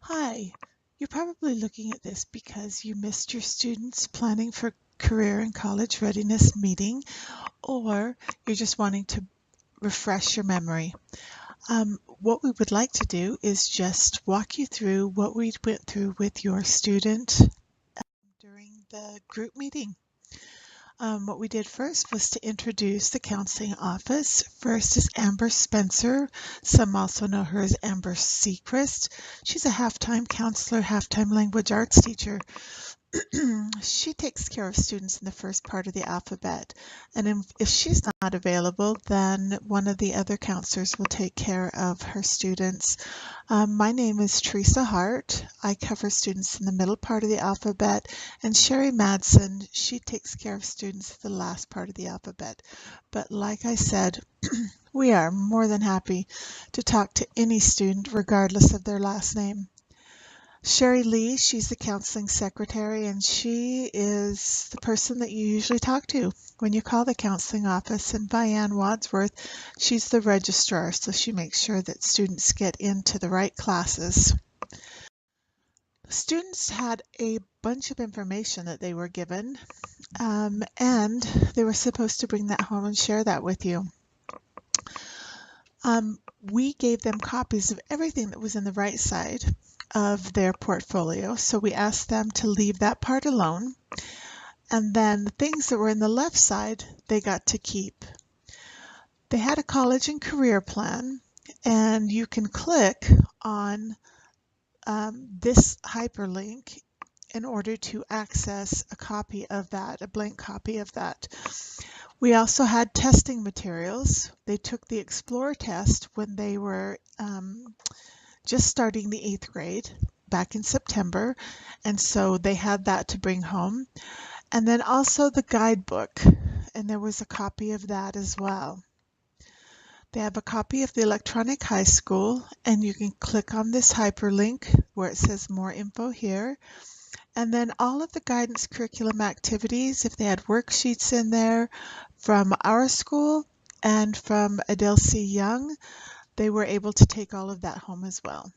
Hi, you're probably looking at this because you missed your students' planning for career and college readiness meeting, or you're just wanting to refresh your memory. What we would like to do is just walk you through what we went through with your student during the group meeting. What we did first was to introduce the counseling office. First is Amber Spencer. Some also know her as Amber Seacrest. She's a half-time counselor, half-time language arts teacher. She takes care of students in the first part of the alphabet. And if she's not available, then one of the other counselors will take care of her students. My name is Teresa Hart. I cover students in the middle part of the alphabet. And Sherry Madsen, she takes care of students in the last part of the alphabet. But like I said, we are more than happy to talk to any student regardless of their last name. Sherry Lee, she's the counseling secretary, and she is the person that you usually talk to when you call the counseling office. And Vianne Wadsworth, she's the registrar, so she makes sure that students get into the right classes. Students had a bunch of information that they were given, and they were supposed to bring that home and share that with you. We gave them copies of everything that was in the right side of their portfolio. So we asked them to leave that part alone. And then the things that were in the left side, they got to keep. They had a college and career plan, and you can click on this hyperlink in order to access a copy of that, a blank copy of that. We also had testing materials. They took the Explorer test when they were just starting the 8th grade back in September, and so they had that to bring home. And then also the guidebook, and there was a copy of that as well. They have a copy of the electronic high school, and you can click on this hyperlink where it says more info here. And then all of the guidance curriculum activities, if they had worksheets in there from our school and from Adele C. Young, they were able to take all of that home as well.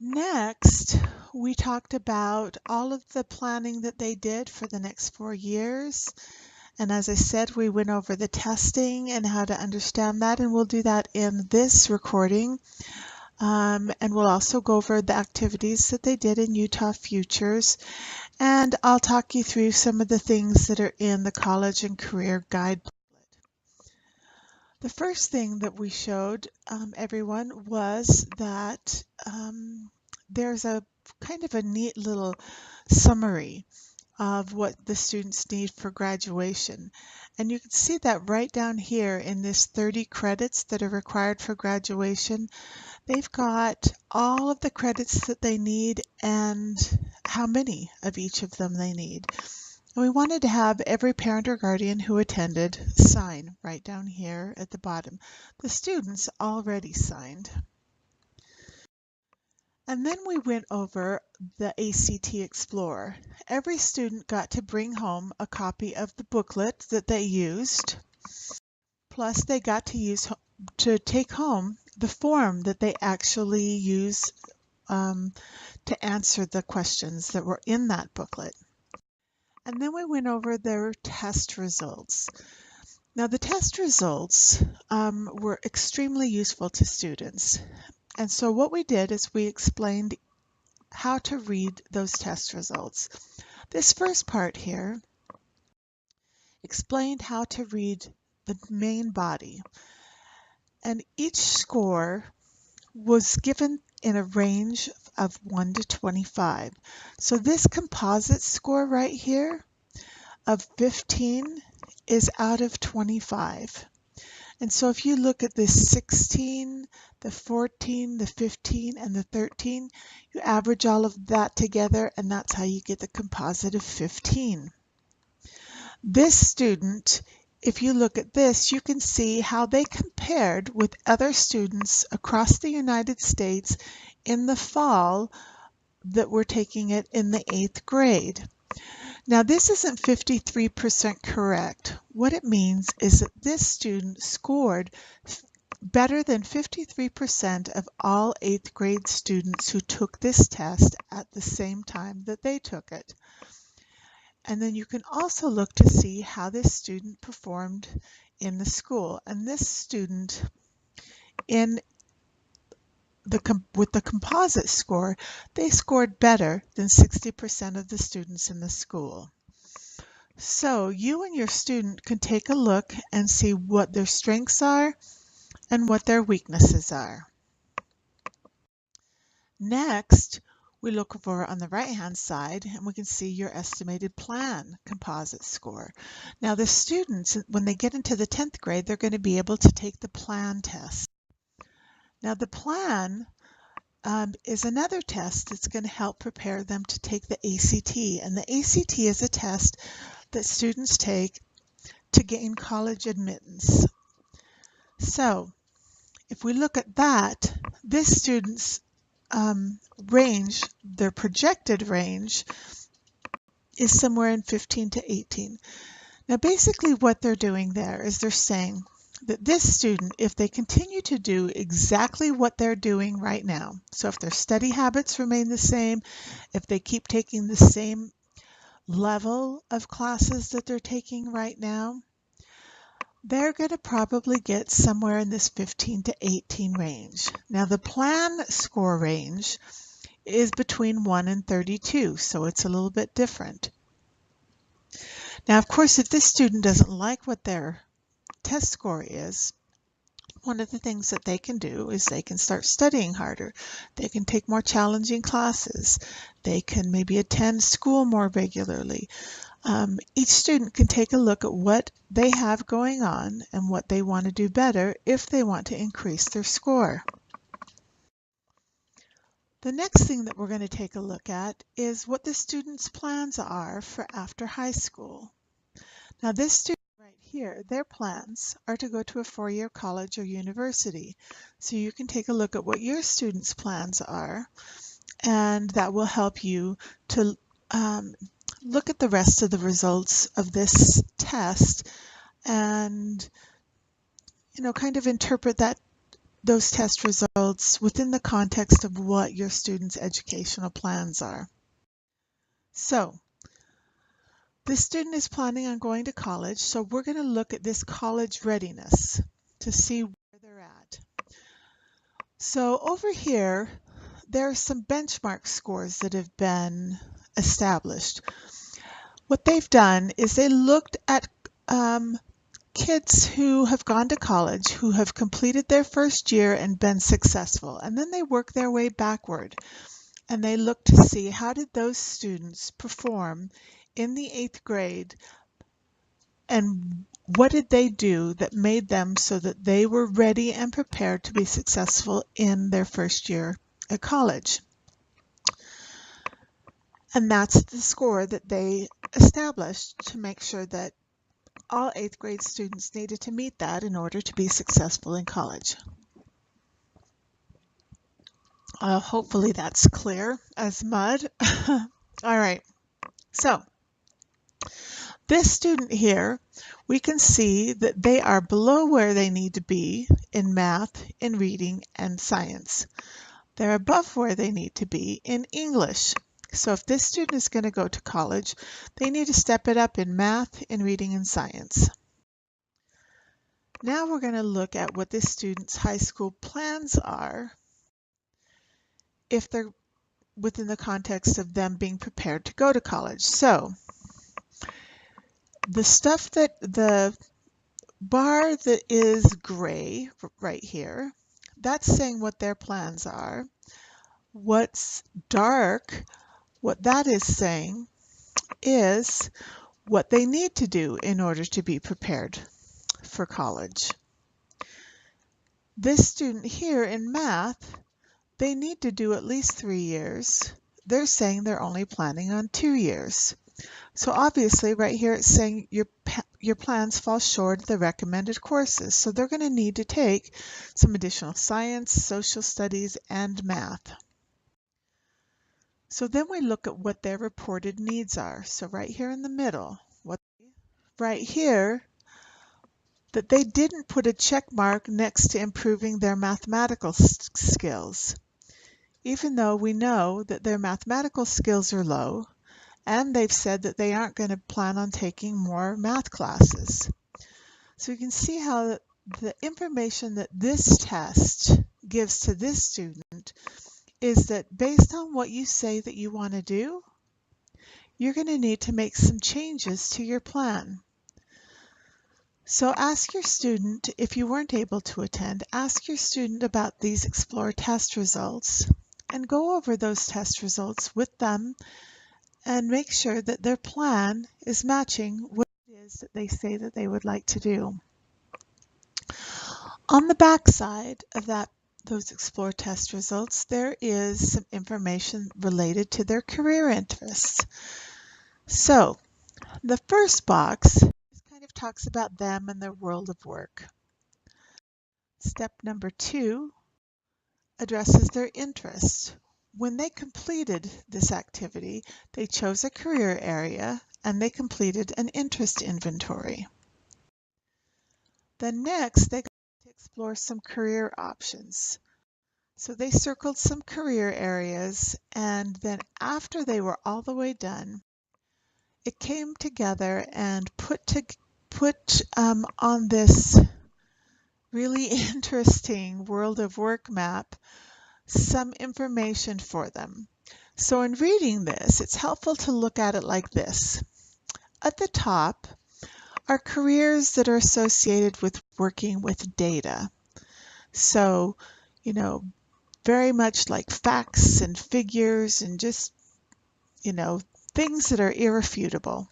Next, we talked about all of the planning that they did for the next 4 years. And as I said, we went over the testing and how to understand that, and we'll do that in this recording. And we'll also go over the activities that they did in UtahFutures. And I'll talk you through some of the things that are in the college and career guide booklet. The first thing that we showed everyone was that there's a kind of a neat little summary of what the students need for graduation. And you can see that right down here in this 30 credits that are required for graduation. They've got all of the credits that they need and how many of each of them they need. And we wanted to have every parent or guardian who attended sign right down here at the bottom. The students already signed. And then we went over the ACT Explorer. Every student got to bring home a copy of the booklet that they used, plus they got to take home the form that they actually used to answer the questions that were in that booklet. And then we went over their test results. Now the test results were extremely useful to students. And so what we did is we explained how to read those test results. This first part here explained how to read the main body. And each score was given in a range of 1 to 25. So this composite score right here of 15 is out of 25. And so if you look at this 16, the 14, the 15, and the 13, you average all of that together, and that's how you get the composite of 15. This student, if you look at this, you can see how they compared with other students across the United States in the fall that were taking it in the 8th grade. Now this isn't 53% correct. What it means is that this student scored better than 53% of all 8th grade students who took this test at the same time that they took it. And then you can also look to see how this student performed in the school. And this student with the composite score, they scored better than 60% of the students in the school. So you and your student can take a look and see what their strengths are and what their weaknesses are. Next, we look over on the right-hand side and we can see your estimated plan composite score. Now the students, when they get into the 10th grade, they're going to be able to take the plan test. Now the plan is another test that's going to help prepare them to take the ACT. And the ACT is a test that students take to gain college admittance. So if we look at that, this student's range, their projected range, is somewhere in 15 to 18. Now basically what they're doing there is they're saying that this student, if they continue to do exactly what they're doing right now, so if their study habits remain the same, if they keep taking the same level of classes that they're taking right now, they're going to probably get somewhere in this 15 to 18 range. Now the plan score range is between 1 and 32, so it's a little bit different. Now, of course, if this student doesn't like what their test score is, one of the things that they can do is they can start studying harder. They can take more challenging classes. They can maybe attend school more regularly. Each student can take a look at what they have going on and what they want to do better if they want to increase their score. The next thing that we're going to take a look at is what the students' plans are for after high school. Now this student right here, their plans are to go to a 4-year college or university. So you can take a look at what your students' plans are, and that will help you to look at the rest of the results of this test and kind of interpret those test results within the context of what your students' educational plans are. So this student is planning on going to college, so we're going to look at this college readiness to see where they're at. So over here, there are some benchmark scores that have been established. What they've done is they looked at kids who have gone to college, who have completed their first year and been successful, and then they work their way backward. And they look to see how did those students perform in the 8th grade and what did they do that made them so that they were ready and prepared to be successful in their first year at college. And that's the score that they established to make sure that all 8th grade students needed to meet that in order to be successful in college. Hopefully that's clear as mud. All right, so this student here, we can see that they are below where they need to be in math, in reading, and science. They're above where they need to be in English. So if this student is going to go to college, they need to step it up in math, in reading, and science. Now we're going to look at what this student's high school plans are if they're within the context of them being prepared to go to college. So the bar that is gray right here, that's saying what their plans are. What's dark, what that is saying is what they need to do in order to be prepared for college. This student here in math, they need to do at least 3 years. They're saying they're only planning on 2 years. So obviously right here it's saying your plans fall short of the recommended courses. So they're going to need to take some additional science, social studies, and math. So then we look at what their reported needs are. So right here in the middle, right here, that they didn't put a check mark next to improving their mathematical skills, even though we know that their mathematical skills are low, and they've said that they aren't going to plan on taking more math classes. So you can see how the information that this test gives to this student is that based on what you say that you want to do, you're going to need to make some changes to your plan. So ask your student, if you weren't able to attend, ask your student about these Explore test results and go over those test results with them and make sure that their plan is matching what it is that they say that they would like to do. On the back side of those Explore test results, there is some information related to their career interests. So the first box kind of talks about them and their world of work. Step number 2 addresses their interests. When they completed this activity, they chose a career area and they completed an interest inventory. Then next, they got to explore some career options. So they circled some career areas, and then after they were all the way done, it came together and put on this really interesting world of work map some information for them. So in reading this, it's helpful to look at it like this. At the top are careers that are associated with working with data. So, very much like facts and figures and just, things that are irrefutable.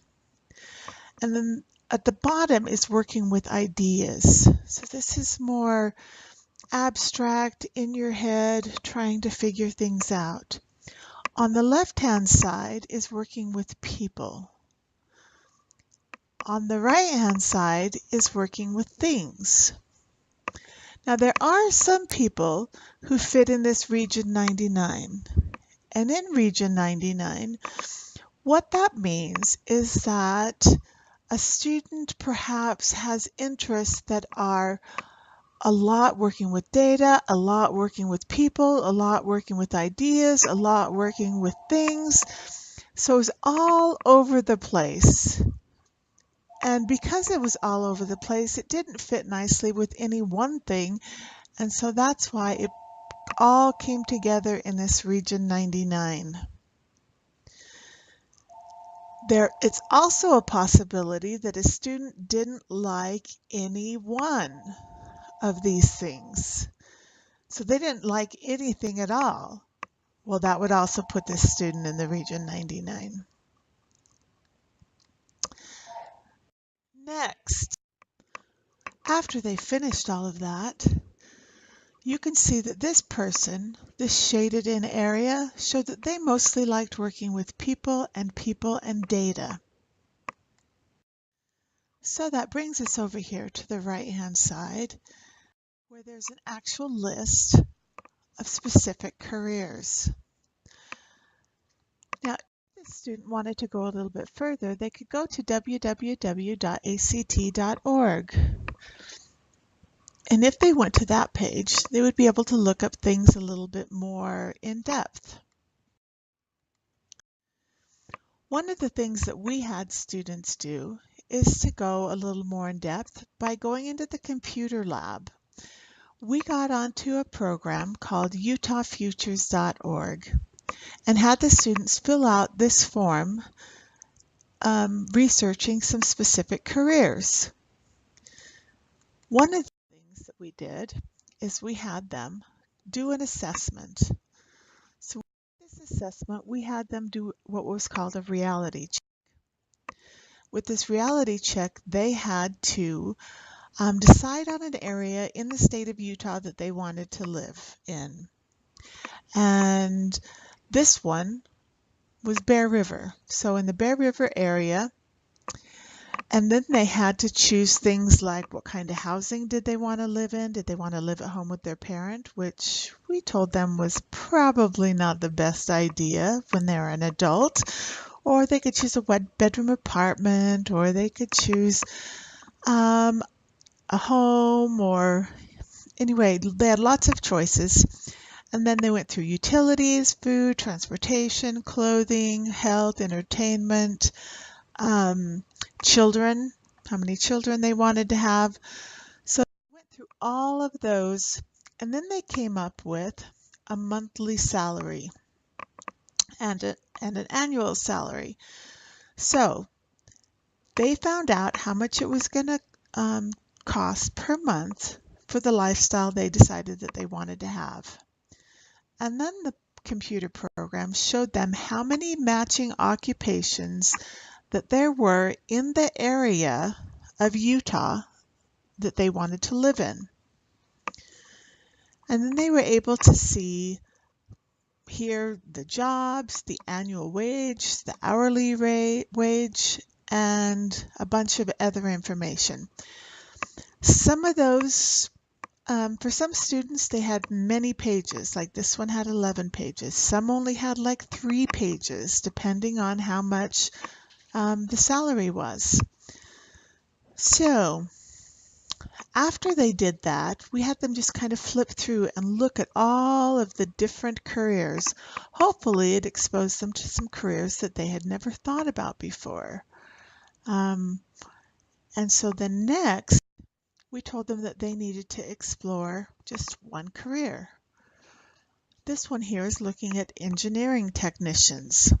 And then at the bottom is working with ideas. So this is more abstract, in your head, trying to figure things out. On the left-hand side is working with people. On the right-hand side is working with things. Now there are some people who fit in this Region 99. And in Region 99, what that means is that a student perhaps has interests that are a lot working with data, a lot working with people, a lot working with ideas, a lot working with things. So it's all over the place. And because it was all over the place, it didn't fit nicely with any one thing. And so that's why it all came together in this Region 99. It's also a possibility that a student didn't like any one of these things. So they didn't like anything at all. Well, that would also put this student in the Region 99. Next, after they finished all of that, you can see that this person, this shaded in area, showed that they mostly liked working with people and data. So that brings us over here to the right-hand side, where there's an actual list of specific careers. Now, if the student wanted to go a little bit further, they could go to www.act.org. And if they went to that page, they would be able to look up things a little bit more in depth. One of the things that we had students do is to go a little more in depth by going into the computer lab. We got onto a program called UtahFutures.org and had the students fill out this form researching some specific careers. One of the things that we did is we had them do an assessment. So with this assessment, we had them do what was called a reality check. With this reality check, they had to decide on an area in the state of Utah that they wanted to live in. And this one was Bear River. So in the Bear River area, and then they had to choose things like what kind of housing did they want to live in? Did they want to live at home with their parent, which we told them was probably not the best idea when they're an adult. Or they could choose a one-bedroom apartment, or they could choose a a home, or anyway, they had lots of choices. And then they went through utilities, food, transportation, clothing, health, entertainment, children, how many children they wanted to have. So they went through all of those, and then they came up with a monthly salary and an annual salary. So they found out how much it was going to cost per month for the lifestyle they decided that they wanted to have. And then the computer program showed them how many matching occupations that there were in the area of Utah that they wanted to live in. And then they were able to see here the jobs, the annual wage, the hourly wage, and a bunch of other information. Some of those, for some students, they had many pages, like this one had 11 pages. Some only had like 3 pages, depending on how much the salary was. So after they did that, we had them just kind of flip through and look at all of the different careers. Hopefully it exposed them to some careers that they had never thought about before. And so then next, we told them that they needed to explore just one career. This one here is looking at engineering technicians.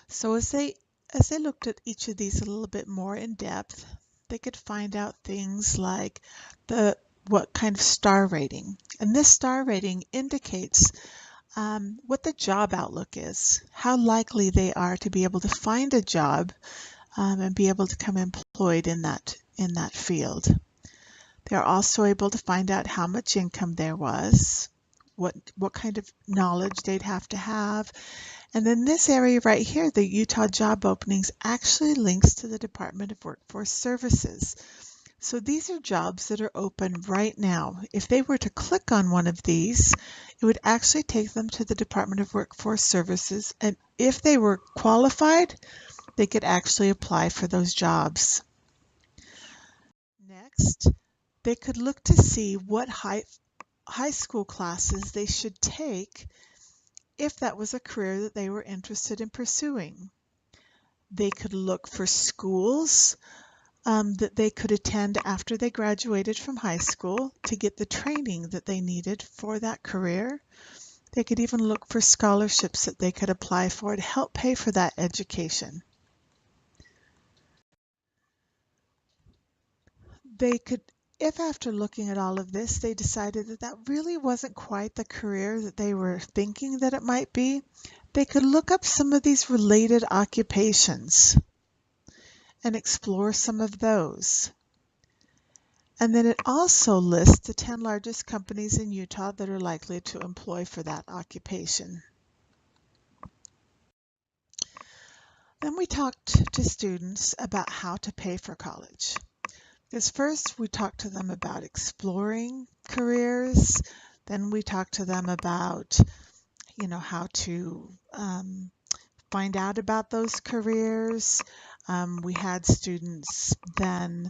So as they looked at each of these a little bit more in depth, they could find out things like what kind of star rating. And this star rating indicates what the job outlook is, how likely they are to be able to find a job and be able to become employed in that field. They're also able to find out how much income there was, what kind of knowledge they'd have to have. And then this area right here, the Utah job openings, actually links to the Department of Workforce Services. So these are jobs that are open right now. If they were to click on one of these, it would actually take them to the Department of Workforce Services. And if they were qualified, they could actually apply for those jobs. Next, they could look to see what high school classes they should take if that was a career that they were interested in pursuing. They could look for schools that they could attend after they graduated from high school to get the training that they needed for that career. They could even look for scholarships that they could apply for to help pay for that education. They could, if after looking at all of this, they decided that that really wasn't quite the career that they were thinking that it might be, they could look up some of these related occupations and explore some of those. And then it also lists the 10 largest companies in Utah that are likely to employ for that occupation. Then we talked to students about how to pay for college. Because first we talked to them about exploring careers, then we talked to them about, how to find out about those careers. We had students then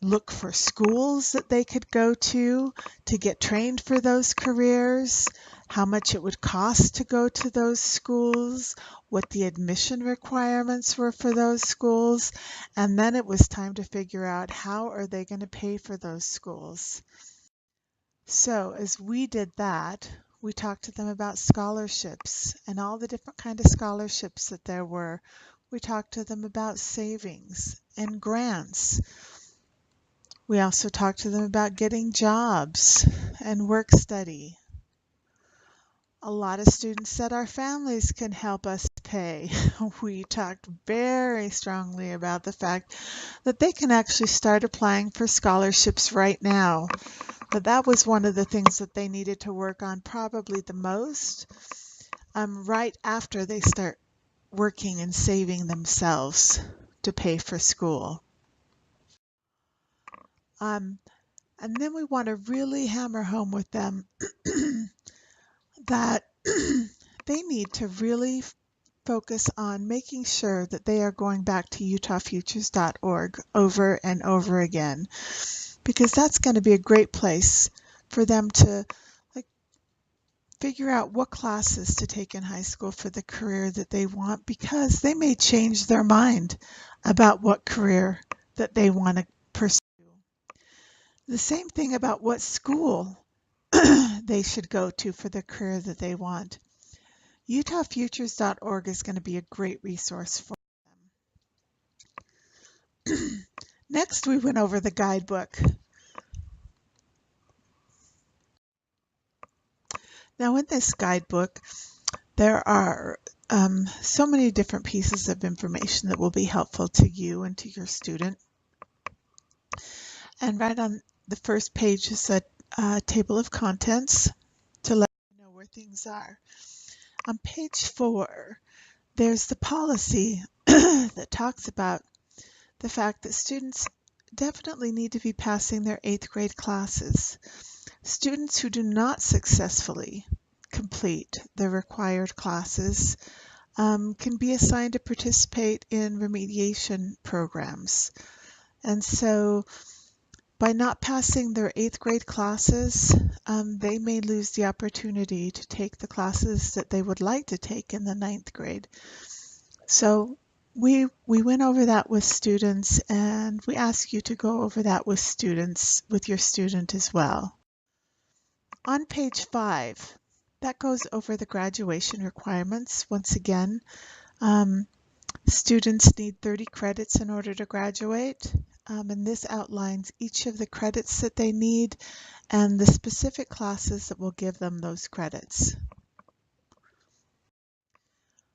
look for schools that they could go to get trained for those careers, how much it would cost to go to those schools, what the admission requirements were for those schools, and then it was time to figure out how are they going to pay for those schools. So as we did that, we talked to them about scholarships and all the different kind of scholarships that there were. We talked to them about savings and grants. We also talked to them about getting jobs and work study. A lot of students said our families can help us pay. We talked very strongly about the fact that they can actually start applying for scholarships right now. But that was one of the things that they needed to work on probably the most, right after they start working and saving themselves to pay for school. And then we want to really hammer home with them that they need to really focus on making sure that they are going back to UtahFutures.org over and over again, because that's going to be a great place for them to figure out what classes to take in high school for the career that they want, because they may change their mind about what career that they want to pursue. The same thing about what school they should go to for the career that they want. UtahFutures.org is going to be a great resource for them. Next, we went over the guidebook. Now, in this guidebook, there are so many different pieces of information that will be helpful to you and to your student. And right on the first page is a table of contents to let you know where things are. On page 4, there's the policy that talks about the fact that students definitely need to be passing their 8th grade classes. Students who do not successfully complete the required classes can be assigned to participate in remediation programs. And so by not passing their 8th grade classes, they may lose the opportunity to take the classes that they would like to take in the 9th grade. So we went over that with students, and we ask you to go over that with students, with your student as well. On page 5, that goes over the graduation requirements. Once again, students need 30 credits in order to graduate, and this outlines each of the credits that they need and the specific classes that will give them those credits.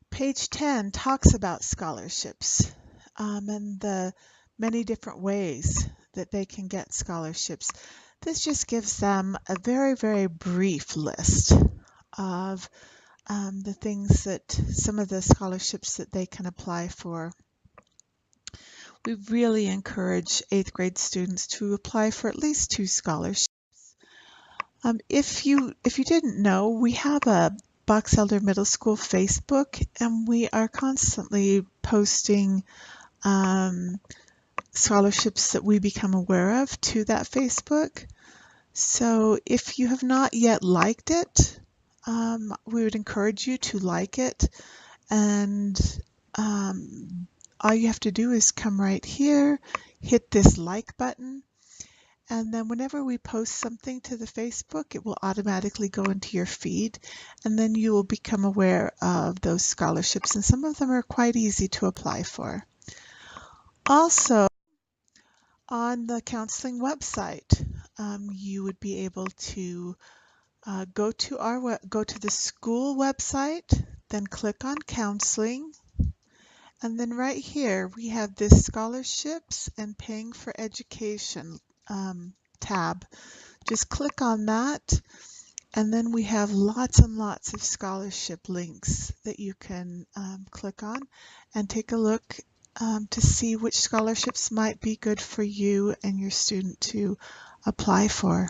Page 10 talks about scholarships and the many different ways that they can get scholarships. This just gives them a very, very brief list of the things that some of the scholarships that they can apply for. We really encourage 8th grade students to apply for at least 2 scholarships. If you didn't know, we have a Box Elder Middle School Facebook, and we are constantly posting scholarships that we become aware of to that Facebook. So if you have not yet liked it, we would encourage you to like it, and all you have to do is come right here, hit this like button, and then whenever we post something to the Facebook, it will automatically go into your feed, and then you will become aware of those scholarships, and some of them are quite easy to apply for. Also, on the counseling website, you would be able to go to the school website, then click on counseling, and then right here we have this scholarships and paying for education tab. Just click on that, and then we have lots and lots of scholarship links that you can click on and take a look to see which scholarships might be good for you and your student to apply for.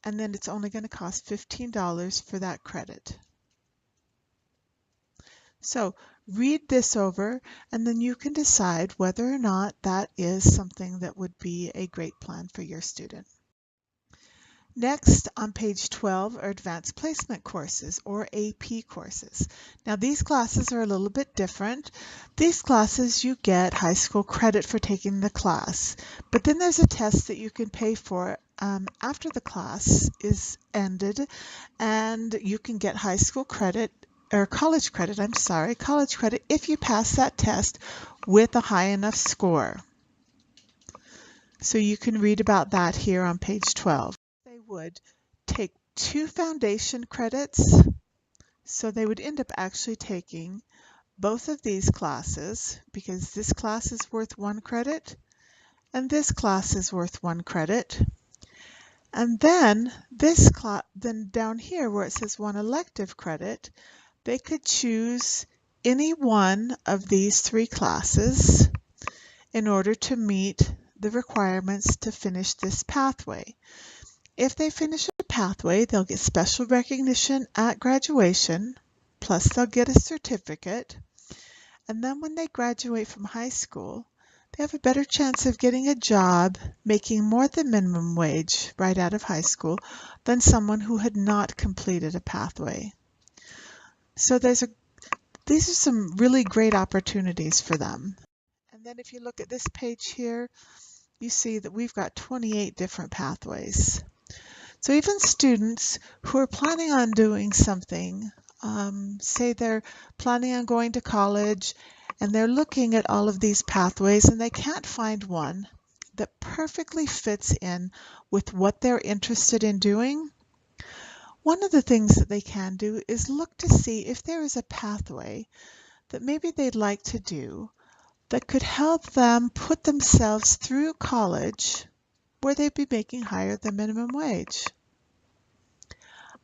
And then it's only going to cost $15 for that credit. So read this over, and then you can decide whether or not that is something that would be a great plan for your student. Next, on page 12 are Advanced Placement courses, or AP courses. Now these classes are a little bit different. These classes you get high school credit for taking the class, but then there's a test that you can pay for after the class is ended, and you can get high school credit, or college credit if you pass that test with a high enough score. So you can read about that here on page 12. They would take 2 foundation credits, so they would end up actually taking both of these classes, because this class is worth 1 credit and this class is worth 1 credit. And then then down here where it says 1 elective credit, they could choose any one of these 3 classes in order to meet the requirements to finish this pathway. If they finish a pathway, they'll get special recognition at graduation, plus they'll get a certificate. And then when they graduate from high school, they have a better chance of getting a job making more than minimum wage right out of high school than someone who had not completed a pathway. So these are some really great opportunities for them. And then if you look at this page here, you see that we've got 28 different pathways. So even students who are planning on doing something, say they're planning on going to college and they're looking at all of these pathways and they can't find one that perfectly fits in with what they're interested in doing, one of the things that they can do is look to see if there is a pathway that maybe they'd like to do that could help them put themselves through college where they'd be making higher than minimum wage.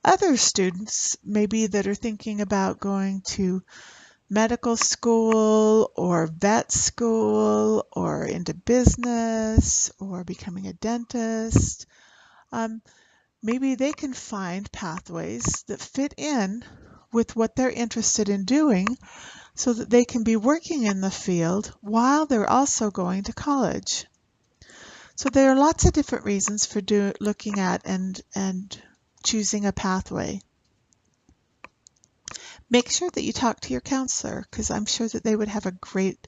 Other students, maybe that are thinking about going to medical school or vet school or into business or becoming a dentist, maybe they can find pathways that fit in with what they're interested in doing so that they can be working in the field while they're also going to college. So there are lots of different reasons for looking at and choosing a pathway. Make sure that you talk to your counselor, because I'm sure that they would have a great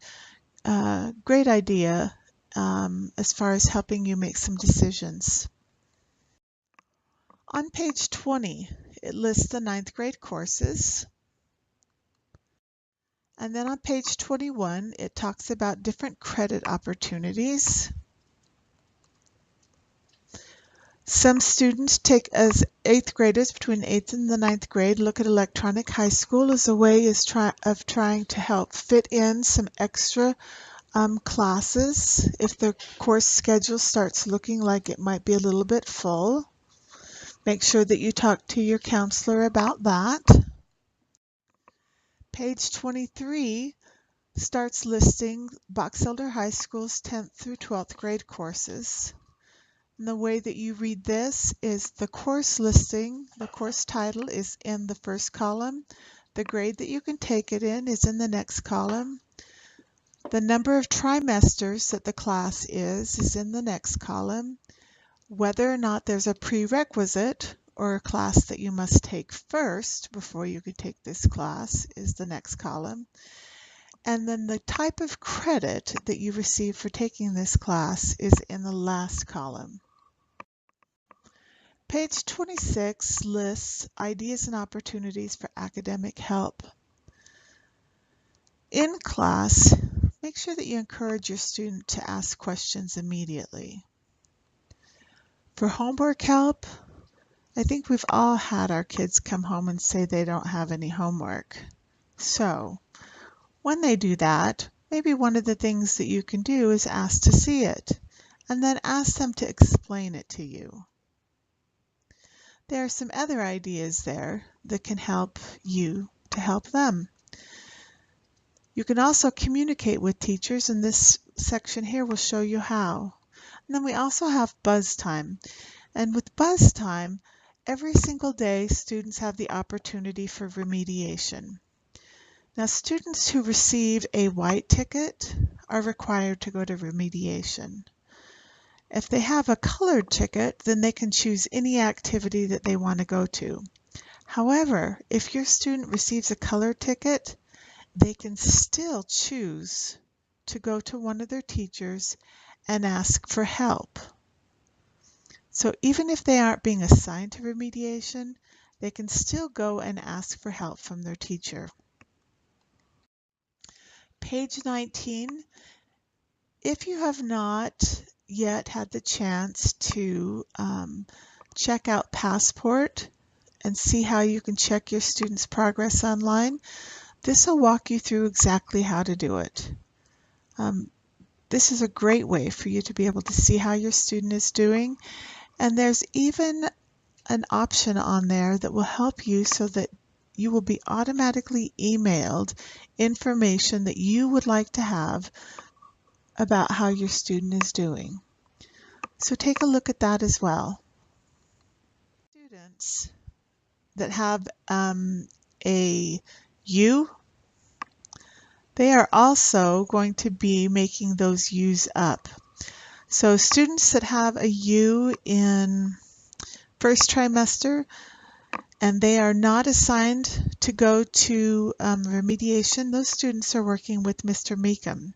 idea as far as helping you make some decisions. On page 20, it lists the 9th grade courses. And then on page 21, it talks about different credit opportunities. Some students take as 8th graders between 8th and the 9th grade look at electronic high school as a way of trying to help fit in some extra classes if their course schedule starts looking like it might be a little bit full. Make sure that you talk to your counselor about that. Page 23 starts listing Box Elder High School's 10th through 12th grade courses. And the way that you read this is the course listing, the course title is in the first column. The grade that you can take it in is in the next column. The number of trimesters that the class is in the next column. Whether or not there's a prerequisite or a class that you must take first before you can take this class is the next column. And then the type of credit that you receive for taking this class is in the last column. Page 26 lists ideas and opportunities for academic help. In class, make sure that you encourage your student to ask questions immediately. For homework help, I think we've all had our kids come home and say they don't have any homework. So, when they do that, maybe one of the things that you can do is ask to see it, and then ask them to explain it to you. There are some other ideas there that can help you to help them. You can also communicate with teachers, and this section here will show you how. And then we also have buzz time. And with buzz time, every single day students have the opportunity for remediation. Now, students who receive a white ticket are required to go to remediation. If they have a colored ticket, then they can choose any activity that they want to go to. However, if your student receives a colored ticket, they can still choose to go to one of their teachers and ask for help. So even if they aren't being assigned to remediation, they can still go and ask for help from their teacher. Page 19, if you have not yet had the chance to check out Passport and see how you can check your students' progress online, this will walk you through exactly how to do it. This is a great way for you to be able to see how your student is doing, and there's even an option on there that will help you so that you will be automatically emailed information that you would like to have about how your student is doing. So take a look at that as well. Students that have a U, they are also going to be making those U's up. So students that have a U in first trimester and they are not assigned to go to remediation, those students are working with Mr. Meekum,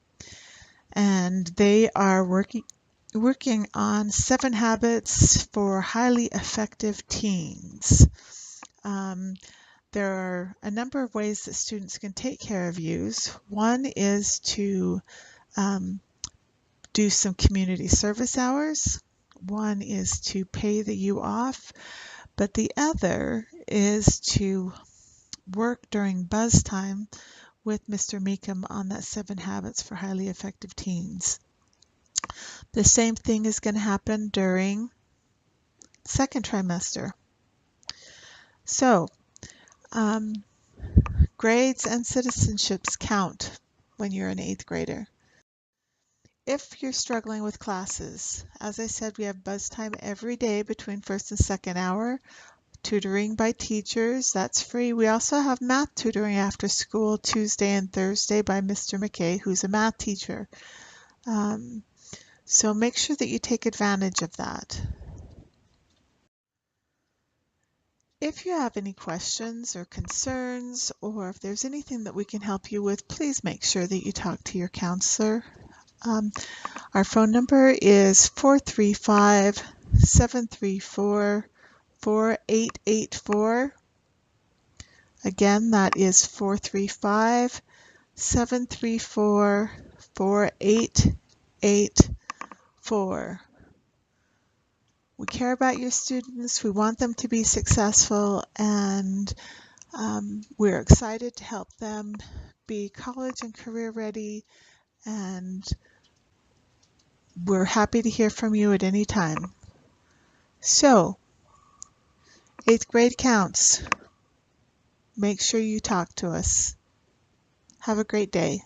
and they are working on 7 habits for highly effective teens. There are a number of ways that students can take care of U's. One is to do some community service hours. One is to pay the U off, but the other is to work during buzz time with Mr. Meekum on that 7 habits for highly effective teens. The same thing is going to happen during second trimester. So, grades and citizenships count when you're an 8th grader. If you're struggling with classes, as I said, we have buzz time every day between first and second hour. Tutoring by teachers, that's free. We also have math tutoring after school Tuesday and Thursday by Mr. McKay, who's a math teacher. So make sure that you take advantage of that. If you have any questions or concerns, or if there's anything that we can help you with, please make sure that you talk to your counselor. Our phone number is 435-734-4884. Again, that is 435-734-4884. We care about your students. We want them to be successful, and we're excited to help them be college and career ready, and we're happy to hear from you at any time. So, 8th grade counts. Make sure you talk to us. Have a great day.